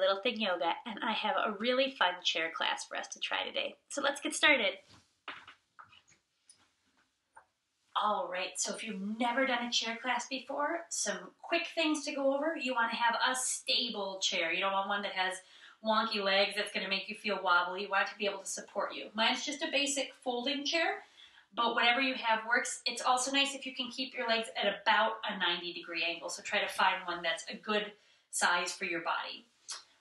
Little Thing Yoga, and I have a really fun chair class for us to try today. So let's get started. All right, so if you've never done a chair class before, some quick things to go over. You want to have a stable chair. You don't want one that has wonky legs that's going to make you feel wobbly. You want it to be able to support you. Mine's just a basic folding chair, but whatever you have works. It's also nice if you can keep your legs at about a 90-degree angle, so try to find one that's a good size for your body.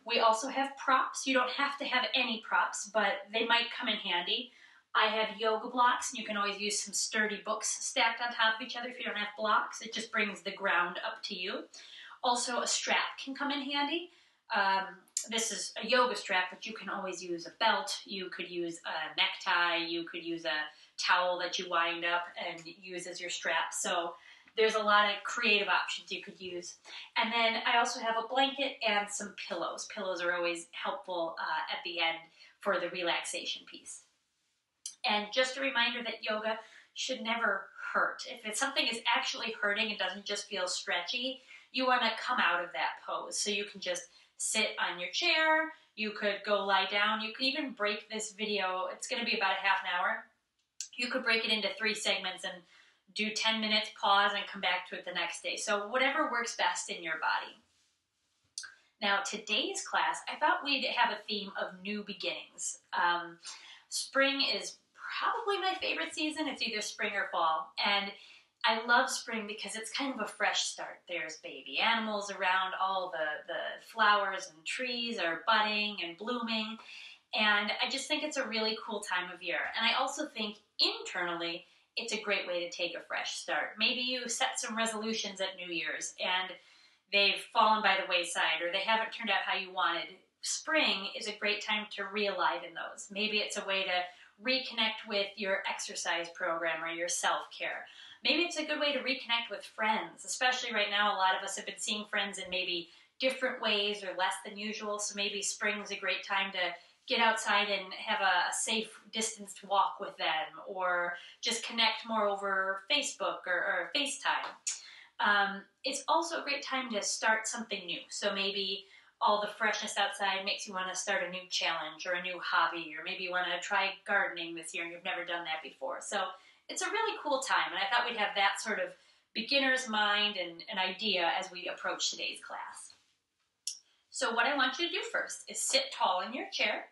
We also have props. You don't have to have any props, but they might come in handy. I have yoga blocks, and you can always use some sturdy books stacked on top of each other if you don't have blocks. It just brings the ground up to you. Also, a strap can come in handy. This is a yoga strap, but you can always use a belt. You could use a necktie. You could use a towel that you wind up and use as your strap. So there's a lot of creative options you could use. And then I also have a blanket and some pillows. Pillows are always helpful at the end for the relaxation piece. And just a reminder that yoga should never hurt. If something is actually hurting and doesn't just feel stretchy, you want to come out of that pose. So you can just sit on your chair. You could go lie down. You can even break this video. It's going to be about a half an hour. You could break it into 3 segments and do 10 minutes, pause, and come back to it the next day. So whatever works best in your body. Now, today's class, I thought we'd have a theme of new beginnings. Spring is probably my favorite season. It's either spring or fall. And I love spring because it's kind of a fresh start. There's baby animals around. All the flowers and trees are budding and blooming. And I just think it's a really cool time of year. And I also think internally, it's a great way to take a fresh start. Maybe you set some resolutions at New Year's and they've fallen by the wayside or they haven't turned out how you wanted. Spring is a great time to realign those. Maybe it's a way to reconnect with your exercise program or your self-care. Maybe it's a good way to reconnect with friends, especially right now. A lot of us have been seeing friends in maybe different ways or less than usual, so maybe spring is a great time to get outside and have a safe distanced walk with them, or just connect more over Facebook or FaceTime. It's also a great time to start something new. So maybe all the freshness outside makes you want to start a new challenge or a new hobby, or maybe you want to try gardening this year and you've never done that before. So it's a really cool time, and I thought we'd have that sort of beginner's mind and an idea as we approach today's class. So what I want you to do first is sit tall in your chair,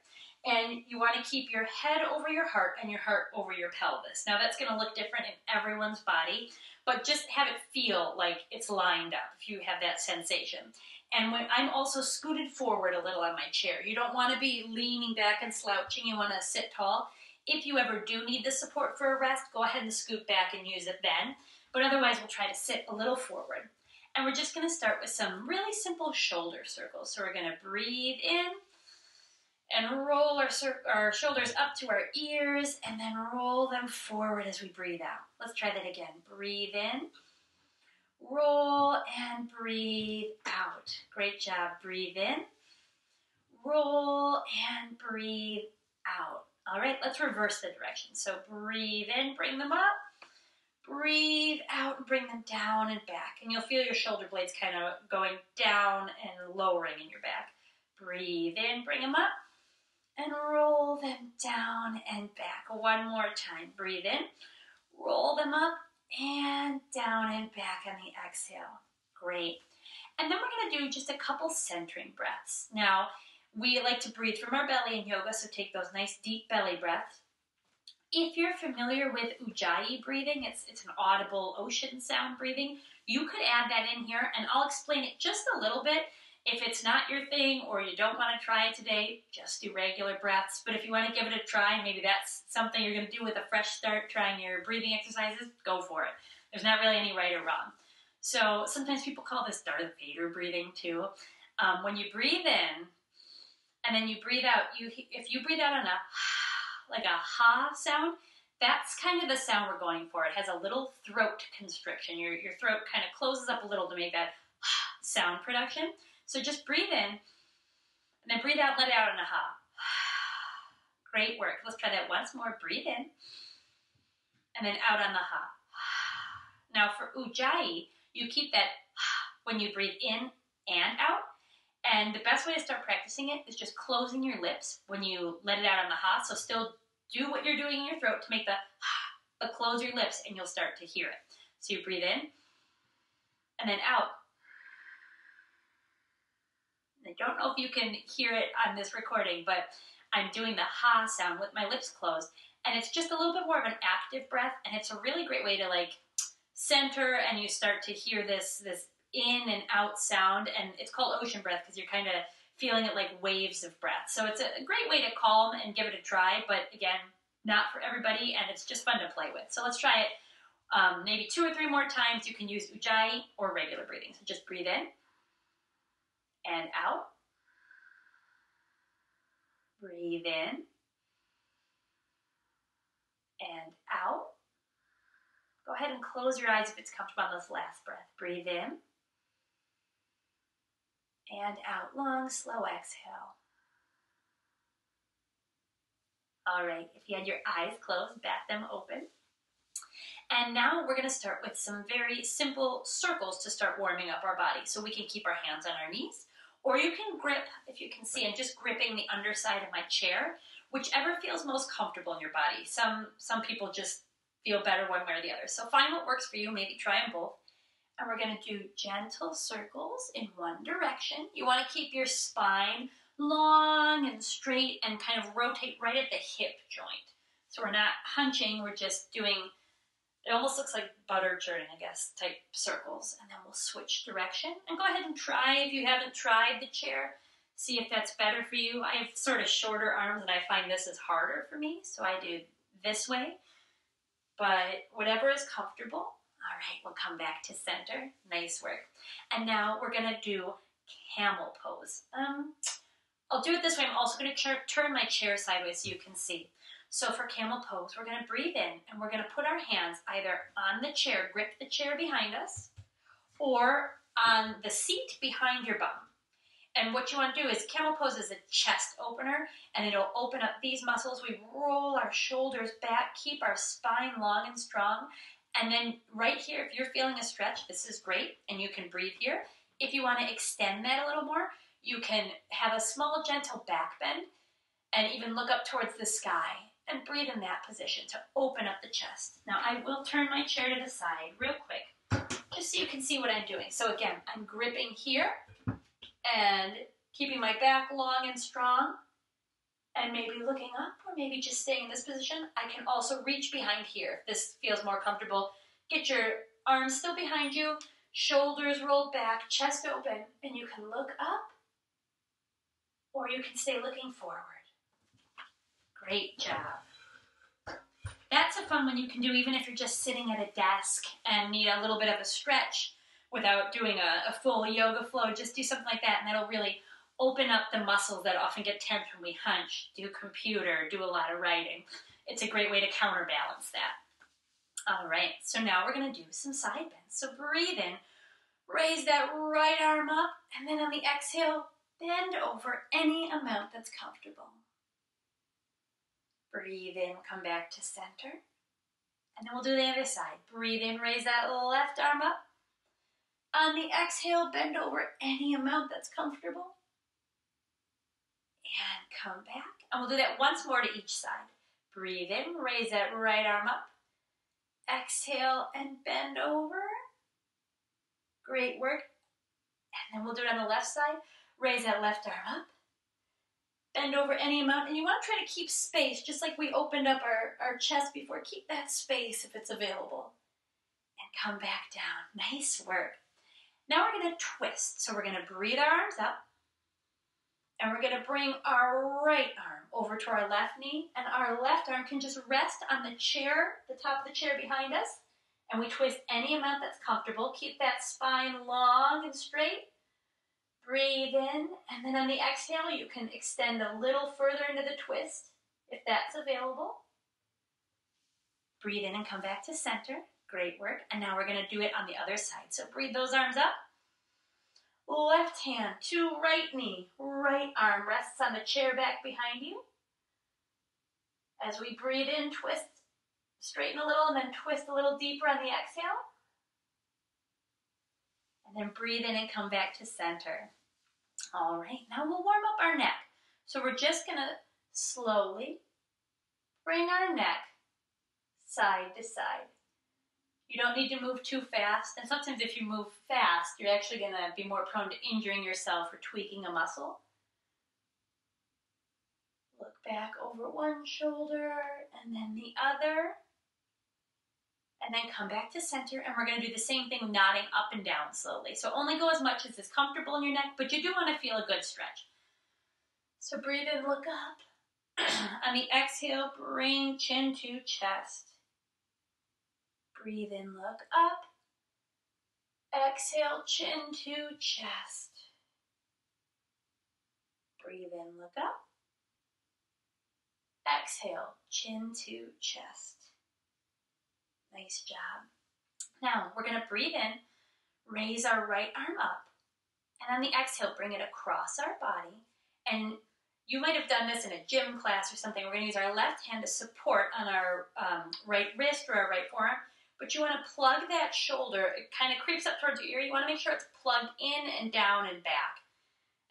and you want to keep your head over your heart and your heart over your pelvis. Now that's going to look different in everyone's body, but just have it feel like it's lined up if you have that sensation. And when I'm also scooted forward a little on my chair. You don't want to be leaning back and slouching. You want to sit tall. If you ever do need the support for a rest, go ahead and scoot back and use it then. But otherwise, we'll try to sit a little forward. And we're just going to start with some really simple shoulder circles. So we're going to breathe in and roll our shoulders up to our ears, and then roll them forward as we breathe out. Let's try that again. Breathe in. Roll and breathe out. Great job. Breathe in. Roll and breathe out. All right, let's reverse the direction. So breathe in, bring them up. Breathe out and bring them down and back. And you'll feel your shoulder blades kind of going down and lowering in your back. Breathe in, bring them up. And roll them down and back. One more time. Breathe in. Roll them up. And down and back on the exhale. Great. And then we're going to do just a couple centering breaths. Now, we like to breathe from our belly in yoga, so take those nice deep belly breaths. If you're familiar with Ujjayi breathing, it's an audible ocean sound breathing, you could add that in here, and I'll explain it just a little bit. If it's not your thing or you don't want to try it today, just do regular breaths. But if you want to give it a try, maybe that's something you're going to do with a fresh start, trying your breathing exercises, go for it. There's not really any right or wrong. So sometimes people call this Darth Vader breathing too. When you breathe in and then you breathe out, if you breathe out on like a ha sound, that's kind of the sound we're going for. It has a little throat constriction. Your throat kind of closes up a little to make that sound production. So just breathe in, and then breathe out, let it out in a ha. Great work. Let's try that once more. Breathe in, and then out on the ha. Now for Ujjayi, you keep that when you breathe in and out, And the best way to start practicing it is just closing your lips when you let it out on the ha. So still do what you're doing in your throat to make the ha, but close your lips and you'll start to hear it. So you breathe in and then out. I don't know if you can hear it on this recording, but I'm doing the ha sound with my lips closed. And it's just a little bit more of an active breath, and it's a really great way to like center, and you start to hear this in and out sound, and it's called ocean breath because you're kind of feeling it like waves of breath. So it's a great way to calm and give it a try, but again, not for everybody, and it's just fun to play with. So let's try it maybe 2 or 3 more times. You can use Ujjayi or regular breathing. So just breathe in and out. Breathe in and out. Go ahead and close your eyes if it's comfortable on this last breath. Breathe in and out. Long, slow exhale. All right, if you had your eyes closed, bat them open. And now we're going to start with some very simple circles to start warming up our body. So we can keep our hands on our knees, or you can grip, if you can see, I'm just gripping the underside of my chair, whichever feels most comfortable in your body. Some people just feel better one way or the other. So find what works for you, maybe try them both. And we're going to do gentle circles in one direction. You want to keep your spine long and straight and kind of rotate right at the hip joint. So we're not hunching, we're just doing, it almost looks like butter churning, I guess, type circles. And then we'll switch direction. And go ahead and try, if you haven't tried the chair, see if that's better for you. I have sort of shorter arms, and I find this is harder for me, so I do this way. But whatever is comfortable. All right, we'll come back to center. Nice work. And now we're going to do camel pose. I'll do it this way. I'm also going to turn my chair sideways so you can see. So for camel pose, we're going to breathe in, and we're going to put our hands either on the chair, grip the chair behind us, or on the seat behind your bum. And what you want to do is, camel pose is a chest opener, and it'll open up these muscles. We roll our shoulders back, keep our spine long and strong. And then right here, if you're feeling a stretch, this is great, and you can breathe here. If you want to extend that a little more, you can have a small, gentle back bend, and even look up towards the sky, and breathe in that position to open up the chest. Now, I will turn my chair to the side real quick, just so you can see what I'm doing. So again, I'm gripping here, and keeping my back long and strong, and maybe looking up, or maybe just staying in this position. I can also reach behind here if this feels more comfortable. Get your arms still behind you, shoulders rolled back, chest open, and you can look up, or you can stay looking forward. Great job. That's a fun one you can do even if you're just sitting at a desk and need a little bit of a stretch without doing a full yoga flow. Just do something like that, and that'll really open up the muscles that often get tense when we hunch, do computer, do a lot of writing. It's a great way to counterbalance that. All right, so now we're going to do some side bends. So breathe in, raise that right arm up, and then on the exhale, bend over any amount that's comfortable. Breathe in, come back to center. And then we'll do the other side. Breathe in, raise that left arm up. On the exhale, bend over any amount that's comfortable. And come back. And we'll do that once more to each side. Breathe in, raise that right arm up. Exhale and bend over. Great work. And then we'll do it on the left side. Raise that left arm up. Bend over any amount. And you want to try to keep space, just like we opened up our chest before. Keep that space if it's available. And come back down. Nice work. Now we're going to twist. So we're going to breathe our arms up. And we're going to bring our right arm over to our left knee. And our left arm can just rest on the chair, the top of the chair behind us. And we twist any amount that's comfortable. Keep that spine long and straight. Breathe in. And then on the exhale, you can extend a little further into the twist, if that's available. Breathe in and come back to center. Great work. And now we're going to do it on the other side. So breathe those arms up. Left hand to right knee. Right arm rests on the chair back behind you. As we breathe in, twist, straighten a little, and then twist a little deeper on the exhale. And then breathe in and come back to center. All right, now we'll warm up our neck. So we're just gonna slowly bring our neck side to side. You don't need to move too fast, and sometimes if you move fast, you're actually gonna be more prone to injuring yourself or tweaking a muscle. Look back over one shoulder and then the other. And then come back to center, and we're going to do the same thing, nodding up and down slowly. So only go as much as is comfortable in your neck, but you do want to feel a good stretch. So breathe in, look up. On the exhale, bring chin to chest. Breathe in, look up. Exhale, chin to chest. Breathe in, look up. Exhale, chin to chest. Nice job. Now, we're going to breathe in, raise our right arm up, and on the exhale, bring it across our body. And you might have done this in a gym class or something. We're going to use our left hand to support on our right wrist or our right forearm, but you want to plug that shoulder. It kind of creeps up towards your ear. You want to make sure it's plugged in and down and back.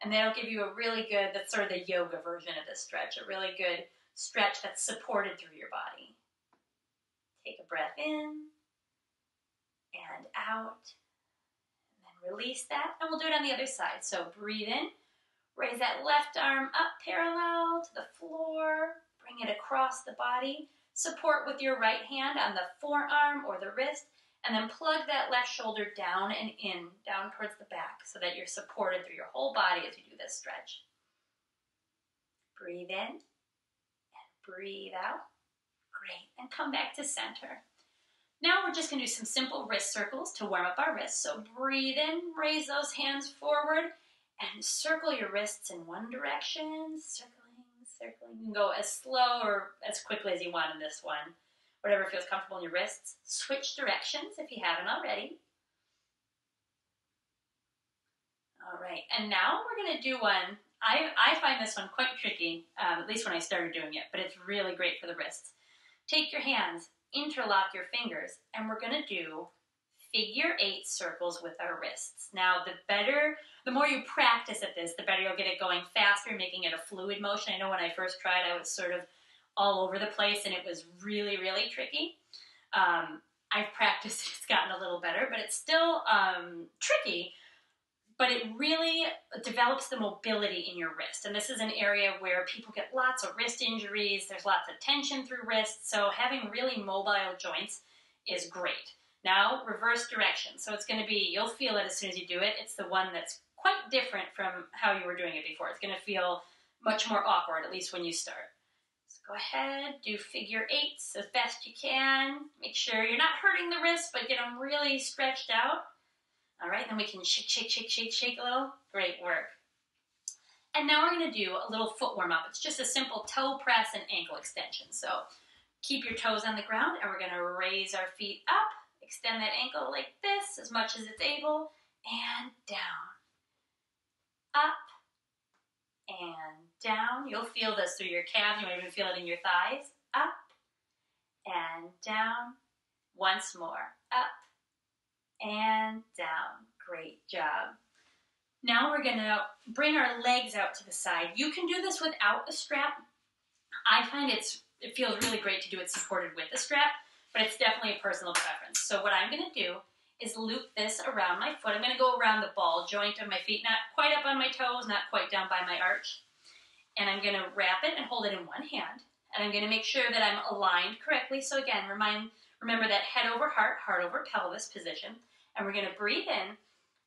And that'll give you a really good, that's sort of the yoga version of this stretch, a really good stretch that's supported through your body. Take a breath in and out, and then release that, and we'll do it on the other side. So breathe in, raise that left arm up parallel to the floor, bring it across the body, support with your right hand on the forearm or the wrist, and then plug that left shoulder down and in, down towards the back, so that you're supported through your whole body as you do this stretch. Breathe in and breathe out. Great, and come back to center. Now we're just going to do some simple wrist circles to warm up our wrists. So breathe in, raise those hands forward, and circle your wrists in one direction. Circling. You can go as slow or as quickly as you want in this one. Whatever feels comfortable in your wrists. Switch directions if you haven't already. All right, and now we're going to do one. I find this one quite tricky, at least when I started doing it, but it's really great for the wrists. Take your hands, interlock your fingers, and we're going to do figure 8 circles with our wrists. Now, the more you practice at this, the better you'll get it going faster, making it a fluid motion. I know when I first tried, I was sort of all over the place, and it was really, really tricky. I've practiced, it's gotten a little better, but it's still tricky. But it really develops the mobility in your wrist. And this is an area where people get lots of wrist injuries. There's lots of tension through wrists. So having really mobile joints is great. Now, reverse direction. So it's going to be, you'll feel it as soon as you do it. It's the one that's quite different from how you were doing it before. It's going to feel much more awkward, at least when you start. So go ahead, do figure 8s as best you can. Make sure you're not hurting the wrists, but get them really stretched out. All right, then we can shake a little. Great work. And now we're going to do a little foot warm up. It's just a simple toe press and ankle extension. So keep your toes on the ground, and we're going to raise our feet up. Extend that ankle like this as much as it's able, and down. Up and down. You'll feel this through your calves. You might even feel it in your thighs. Up and down. Once more. Up and down. Great job. Now we're going to bring our legs out to the side. You can do this without a strap. I find it feels really great to do it supported with a strap, but it's definitely a personal preference. So what I'm going to do is loop this around my foot. I'm going to go around the ball joint of my feet, not quite up on my toes, not quite down by my arch. And I'm going to wrap it and hold it in one hand. And I'm going to make sure that I'm aligned correctly. So again, remember that head over heart, heart over pelvis position. And we're going to breathe in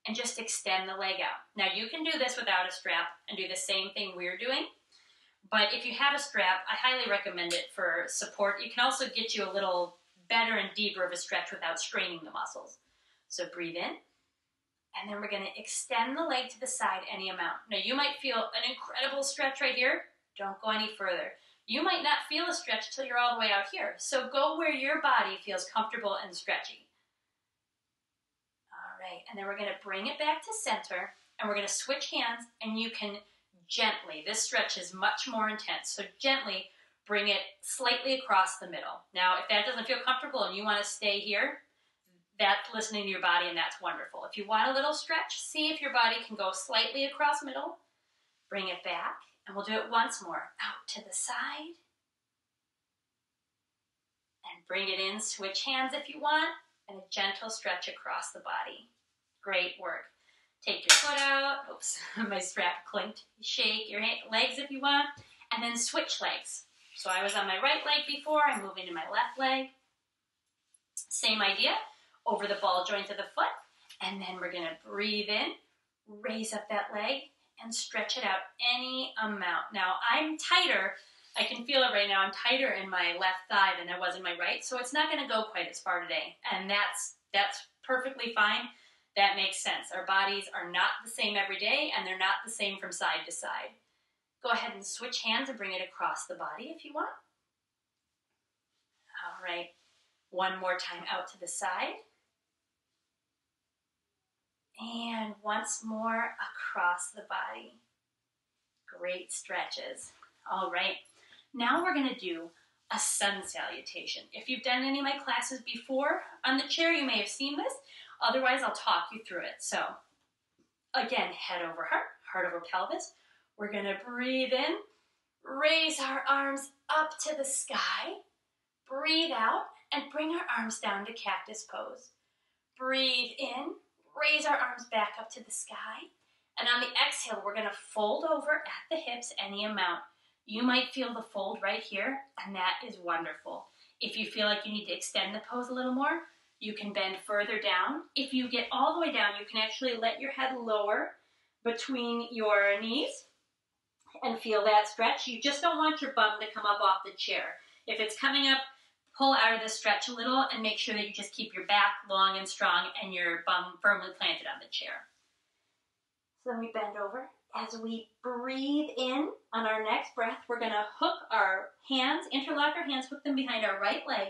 and just extend the leg out. Now you can do this without a strap and do the same thing we're doing. But if you have a strap, I highly recommend it for support. It can also get you a little better and deeper of a stretch without straining the muscles. So breathe in, and then we're going to extend the leg to the side any amount. Now you might feel an incredible stretch right here. Don't go any further. You might not feel a stretch till you're all the way out here. So go where your body feels comfortable and stretchy. All right, and then we're going to bring it back to center, and we're going to switch hands, and you can gently, this stretch is much more intense, so gently bring it slightly across the middle. Now, if that doesn't feel comfortable and you want to stay here, that's listening to your body, and that's wonderful. If you want a little stretch, see if your body can go slightly across middle, Bring it back, and we'll do it once more. Out to the side. And bring it in. Switch hands if you want, and a gentle stretch across the body. Great work. Take your foot out. Oops, my strap clinked. Shake your legs if you want, and then switch legs. So I was on my right leg before. I'm moving to my left leg. Same idea. Over the ball joint of the foot, and then we're going to breathe in, raise up that leg, and stretch it out any amount. Now, I'm tighter. I can feel it right now. I'm tighter in my left thigh than I was in my right, so it's not going to go quite as far today, and that's perfectly fine. That makes sense. Our bodies are not the same every day, and they're not the same from side to side. Go ahead and switch hands and bring it across the body if you want. All right. One more time out to the side. And once more across the body. Great stretches. All right. Now we're going to do a sun salutation. If you've done any of my classes before on the chair, you may have seen this. Otherwise, I'll talk you through it. So, again, head over heart, heart over pelvis. We're going to breathe in, raise our arms up to the sky. Breathe out and bring our arms down to cactus pose. Breathe in, raise our arms back up to the sky. And on the exhale, we're going to fold over at the hips any amount. You might feel the fold right here, and that is wonderful. If you feel like you need to extend the pose a little more, you can bend further down. If you get all the way down, you can actually let your head lower between your knees and feel that stretch. You just don't want your bum to come up off the chair. If it's coming up, pull out of the stretch a little and make sure that you just keep your back long and strong and your bum firmly planted on the chair. So then we bend over. As we breathe in on our next breath, we're going to hook our hands, interlock our hands, hook them behind our right leg.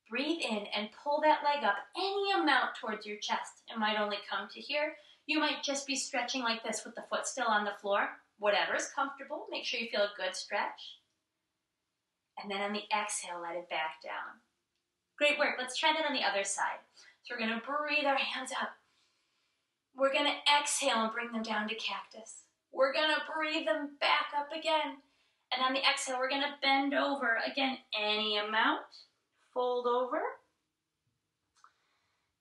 Breathe in and pull that leg up any amount towards your chest. It might only come to here. You might just be stretching like this with the foot still on the floor. Whatever is comfortable. Make sure you feel a good stretch. And then on the exhale, let it back down. Great work. Let's try that on the other side. So we're going to breathe our hands up. We're going to exhale and bring them down to cactus. We're going to breathe them back up again. And on the exhale, we're going to bend over again any amount. Fold over.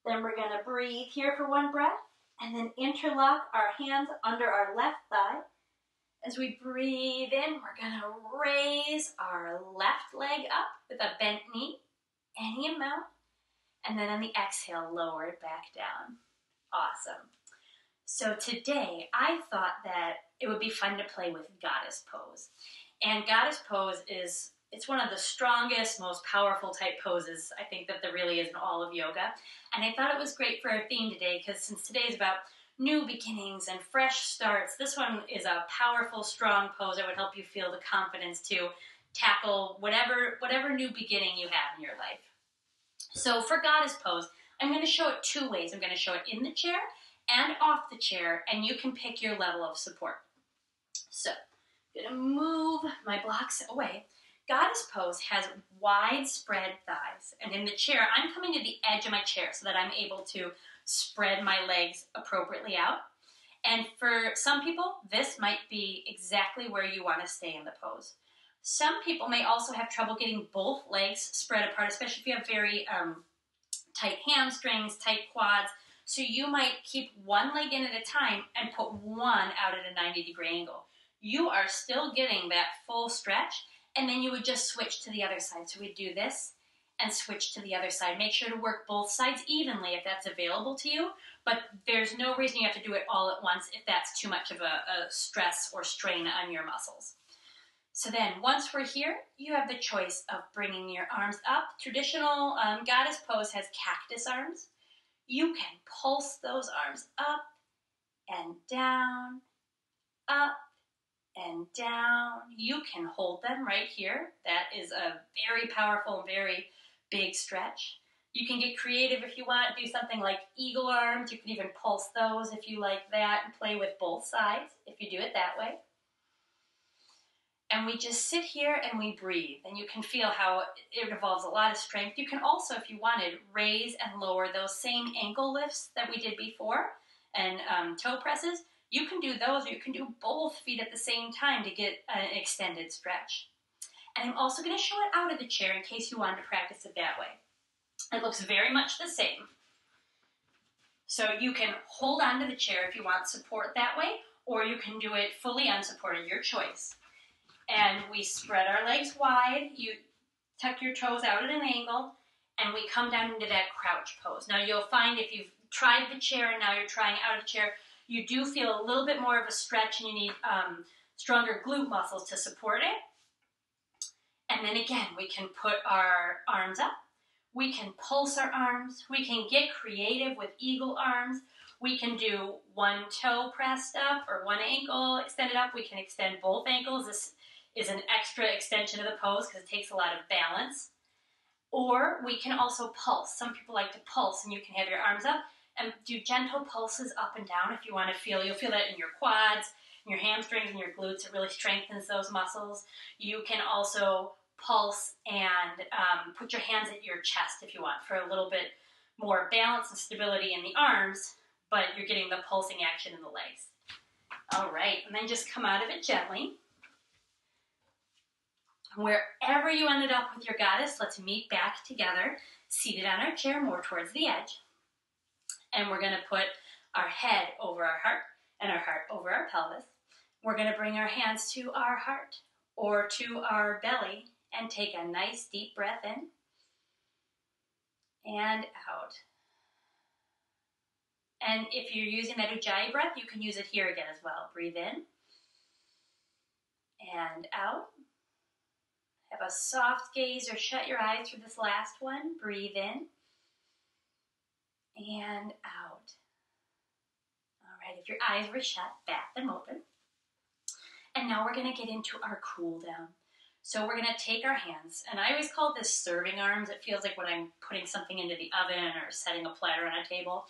Then we're going to breathe here for one breath. And then interlock our hands under our left thigh. As we breathe in, we're going to raise our left leg up with a bent knee, any amount. And then on the exhale, lower it back down. Awesome. So today, I thought that it would be fun to play with Goddess Pose. And Goddess Pose it's one of the strongest, most powerful type poses I think that there really is in all of yoga. And I thought it was great for our theme today because since today is about new beginnings and fresh starts, this one is a powerful, strong pose that would help you feel the confidence to tackle whatever new beginning you have in your life. So for Goddess Pose, I'm going to show it two ways. I'm going to show it in the chair and off the chair, and you can pick your level of support. So I'm going to move my blocks away. Goddess Pose has wide spread thighs, and in the chair, I'm coming to the edge of my chair so that I'm able to spread my legs appropriately out. And for some people, this might be exactly where you want to stay in the pose. Some people may also have trouble getting both legs spread apart, especially if you have very tight hamstrings, tight quads. So you might keep one leg in at a time and put one out at a 90-degree angle. You are still getting that full stretch, and then you would just switch to the other side. So we do this and switch to the other side. Make sure to work both sides evenly if that's available to you, but there's no reason you have to do it all at once if that's too much of a stress or strain on your muscles. So then, once we're here, you have the choice of bringing your arms up. Traditional Goddess Pose has cactus arms. You can pulse those arms up and down, up and down. You can hold them right here. That is a very powerful, very big stretch. You can get creative if you want. Do something like eagle arms. You can even pulse those if you like that and play with both sides if you do it that way. And we just sit here and we breathe. And you can feel how it involves a lot of strength. You can also, if you wanted, raise and lower those same ankle lifts that we did before and toe presses. You can do those, or you can do both feet at the same time to get an extended stretch. And I'm also going to show it out of the chair in case you wanted to practice it that way. It looks very much the same. So you can hold onto the chair if you want support that way, or you can do it fully unsupported, your choice. And we spread our legs wide, you tuck your toes out at an angle, and we come down into that crouch pose. Now you'll find if you've tried the chair and now you're trying out of the chair, you do feel a little bit more of a stretch and you need stronger glute muscles to support it. And then again, we can put our arms up. We can pulse our arms. We can get creative with eagle arms. We can do one toe pressed up or one ankle extended up. We can extend both ankles. This is an extra extension of the pose because it takes a lot of balance. Or we can also pulse. Some people like to pulse, and you can have your arms up and do gentle pulses up and down if you want to feel. You'll feel that in your quads, in your hamstrings, and your glutes. It really strengthens those muscles. You can also pulse and put your hands at your chest if you want for a little bit more balance and stability in the arms, but you're getting the pulsing action in the legs. All right, and then just come out of it gently. Wherever you ended up with your goddess, let's meet back together, seated on our chair more towards the edge. And we're going to put our head over our heart and our heart over our pelvis. We're going to bring our hands to our heart or to our belly and take a nice deep breath in and out. And if you're using that Ujjayi breath, you can use it here again as well. Breathe in and out. Have a soft gaze or shut your eyes for this last one. Breathe in and out. All right, if your eyes were shut, bat them open. And now we're going to get into our cool down. So we're going to take our hands, and I always call this serving arms. It feels like when I'm putting something into the oven or setting a platter on a table.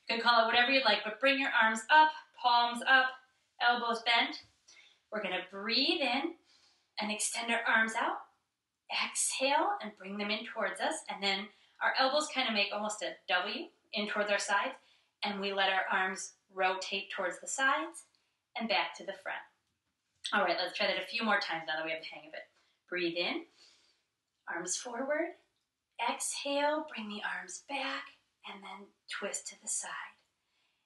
You can call it whatever you'd like, but bring your arms up, palms up, elbows bent. We're going to breathe in and extend our arms out. Exhale and bring them in towards us, and then our elbows kind of make almost a W in towards our sides, and we let our arms rotate towards the sides and back to the front. All right, let's try that a few more times now that we have the hang of it. Breathe in, arms forward. Exhale, bring the arms back, and then twist to the side.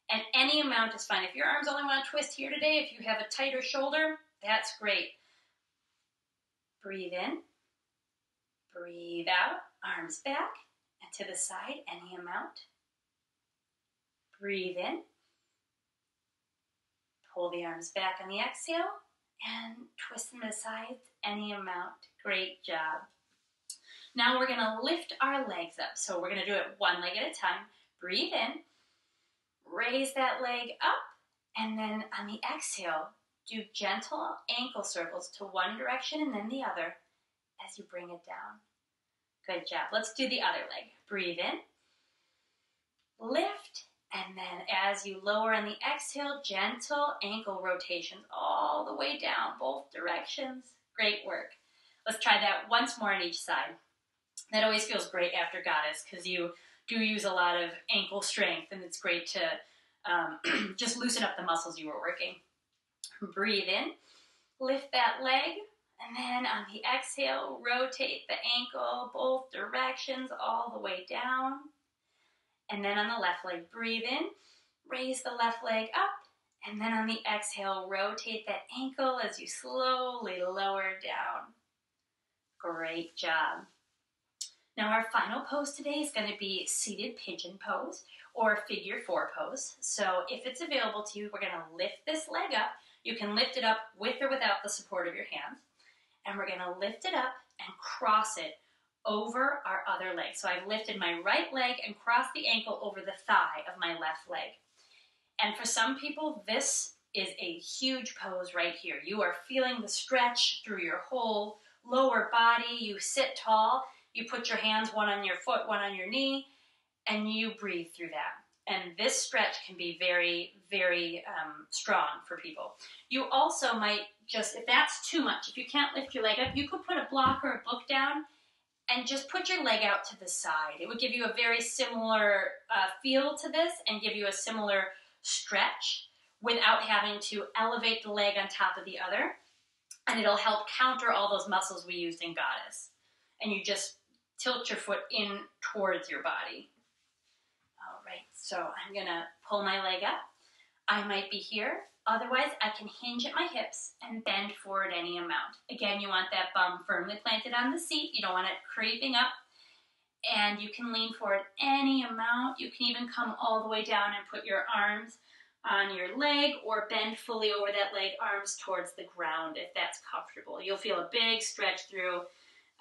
And any amount is fine. If your arms only want to twist here today, if you have a tighter shoulder, that's great. Breathe in. Breathe out, arms back and to the side, any amount. Breathe in. Pull the arms back on the exhale and twist them to the sides, any amount. Great job. Now we're going to lift our legs up. So we're going to do it one leg at a time. Breathe in. Raise that leg up, and then on the exhale, do gentle ankle circles to one direction and then the other as you bring it down. Good job. Let's do the other leg. Breathe in, lift, and then as you lower on the exhale, gentle ankle rotations all the way down, both directions. Great work. Let's try that once more on each side. That always feels great after goddess because you do use a lot of ankle strength, and it's great to just loosen up the muscles you were working. Breathe in, lift that leg, and then on the exhale, rotate the ankle both directions all the way down. And then on the left leg, breathe in, raise the left leg up, and then on the exhale, rotate that ankle as you slowly lower down. Great job. Now our final pose today is going to be seated pigeon pose or figure four pose. So if it's available to you, we're going to lift this leg up. You can lift it up with or without the support of your hands. And we're going to lift it up and cross it over our other leg. So I've lifted my right leg and crossed the ankle over the thigh of my left leg. And for some people, this is a huge pose right here. You are feeling the stretch through your whole lower body. You sit tall. You put your hands one on your foot, one on your knee, and you breathe through that. And this stretch can be very, very strong for people. You also might just, if that's too much, if you can't lift your leg up, you could put a block or a book down and just put your leg out to the side. It would give you a very similar feel to this and give you a similar stretch without having to elevate the leg on top of the other. And it'll help counter all those muscles we used in Goddess. And you just tilt your foot in towards your body. All right, so I'm gonna pull my leg up. I might be here. Otherwise, I can hinge at my hips and bend forward any amount. Again, you want that bum firmly planted on the seat. You don't want it creeping up. And you can lean forward any amount. You can even come all the way down and put your arms on your leg or bend fully over that leg, arms towards the ground if that's comfortable. You'll feel a big stretch through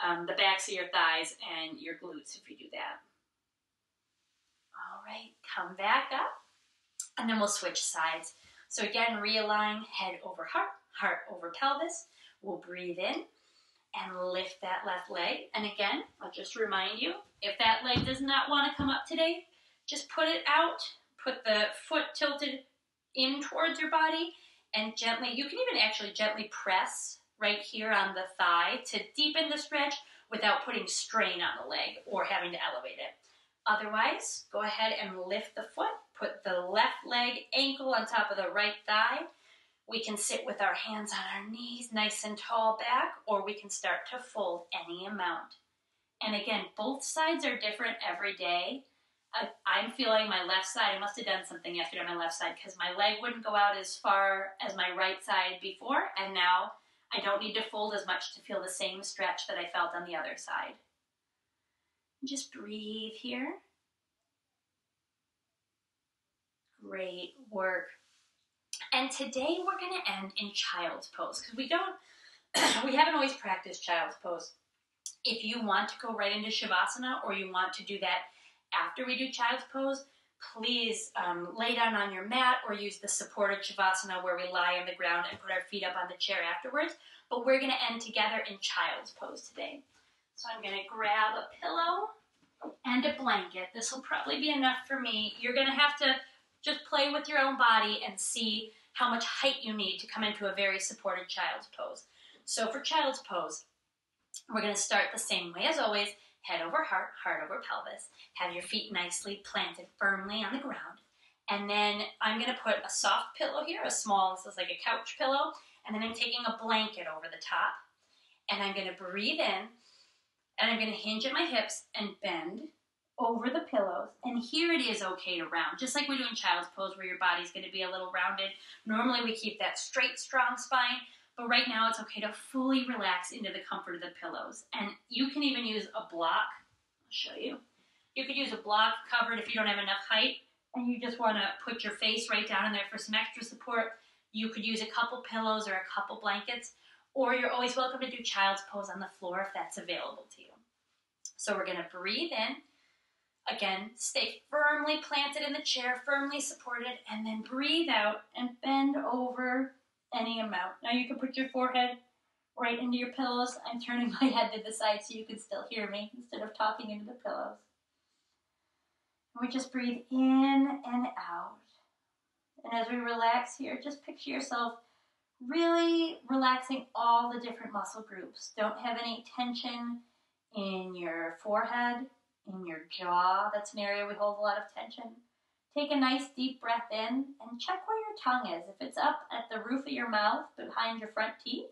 the backs of your thighs and your glutes if you do that. All right, come back up, and then we'll switch sides. So again, realign head over heart, heart over pelvis. We'll breathe in and lift that left leg. And again, I'll just remind you, if that leg does not want to come up today, just put it out, put the foot tilted in towards your body, and gently, you can even actually gently press right here on the thigh to deepen the stretch without putting strain on the leg or having to elevate it. Otherwise, go ahead and lift the foot, put the left leg ankle on top of the right thigh. We can sit with our hands on our knees, nice and tall back, or we can start to fold any amount. And again, both sides are different every day. I'm feeling my left side. I must have done something yesterday on my left side because my leg wouldn't go out as far as my right side before, and now I don't need to fold as much to feel the same stretch that I felt on the other side. Just breathe here. Great work. And today we're going to end in child's pose because we haven't always practiced child's pose. If you want to go right into Shavasana or you want to do that after we do child's pose, please lay down on your mat or use the supported Shavasana where we lie on the ground and put our feet up on the chair afterwards. But we're going to end together in child's pose today. So I'm going to grab a pillow and a blanket. This will probably be enough for me. You're going to have to just play with your own body and see how much height you need to come into a very supported child's pose. So for child's pose, we're going to start the same way as always. Head over heart, heart over pelvis. Have your feet nicely planted firmly on the ground. And then I'm going to put a soft pillow here, this is like a couch pillow. And then I'm taking a blanket over the top. And I'm going to breathe in. And I'm going to hinge at my hips and bend over the pillows. And here it is okay to round, just like we do in child's pose where your body's going to be a little rounded. Normally we keep that straight, strong spine. But right now it's okay to fully relax into the comfort of the pillows. And you can even use a block. I'll show you. You could use a block covered if you don't have enough height and you just want to put your face right down in there for some extra support. You could use a couple pillows or a couple blankets, or you're always welcome to do child's pose on the floor if that's available to you. So we're going to breathe in. Again, stay firmly planted in the chair, firmly supported, and then breathe out and bend over any amount. Now you can put your forehead right into your pillows. I'm turning my head to the side so you can still hear me instead of talking into the pillows. And we just breathe in and out. And as we relax here, just picture yourself really relaxing all the different muscle groups. Don't have any tension in your forehead, in your jaw. That's an area we hold a lot of tension. Take a nice deep breath in and check where your tongue is. If it's up at the roof of your mouth behind your front teeth,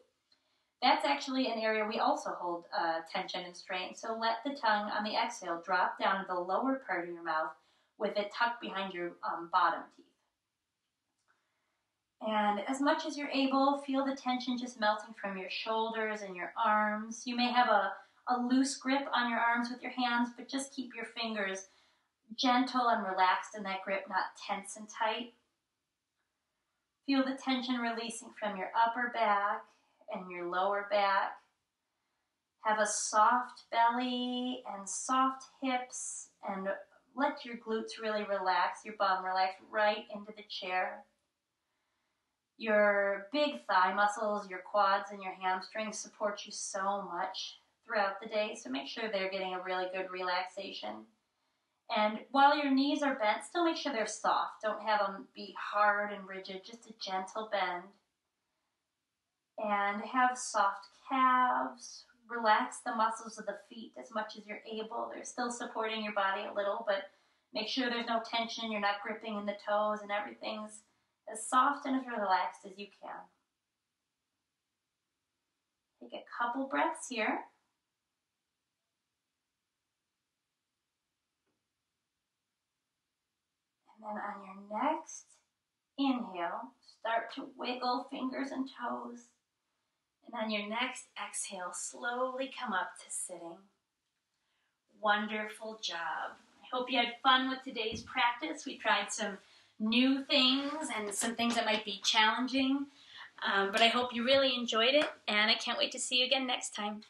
that's actually an area we also hold tension and strain. So let the tongue on the exhale drop down to the lower part of your mouth with it tucked behind your bottom teeth. And as much as you're able, feel the tension just melting from your shoulders and your arms. You may have a loose grip on your arms with your hands, but just keep your fingers gentle and relaxed in that grip, not tense and tight. Feel the tension releasing from your upper back and your lower back. Have a soft belly and soft hips, and let your glutes really relax, your bum relax right into the chair. Your big thigh muscles, your quads and your hamstrings support you so much throughout the day, so make sure they're getting a really good relaxation. And while your knees are bent, still make sure they're soft. Don't have them be hard and rigid, just a gentle bend. And have soft calves. Relax the muscles of the feet as much as you're able. They're still supporting your body a little, but make sure there's no tension. You're not gripping in the toes and everything's as soft and as relaxed as you can. Take a couple breaths here. And then on your next inhale, start to wiggle fingers and toes. And on your next exhale, slowly come up to sitting. Wonderful job. I hope you had fun with today's practice. We tried some new things and some things that might be challenging, but I hope you really enjoyed it, and I can't wait to see you again next time.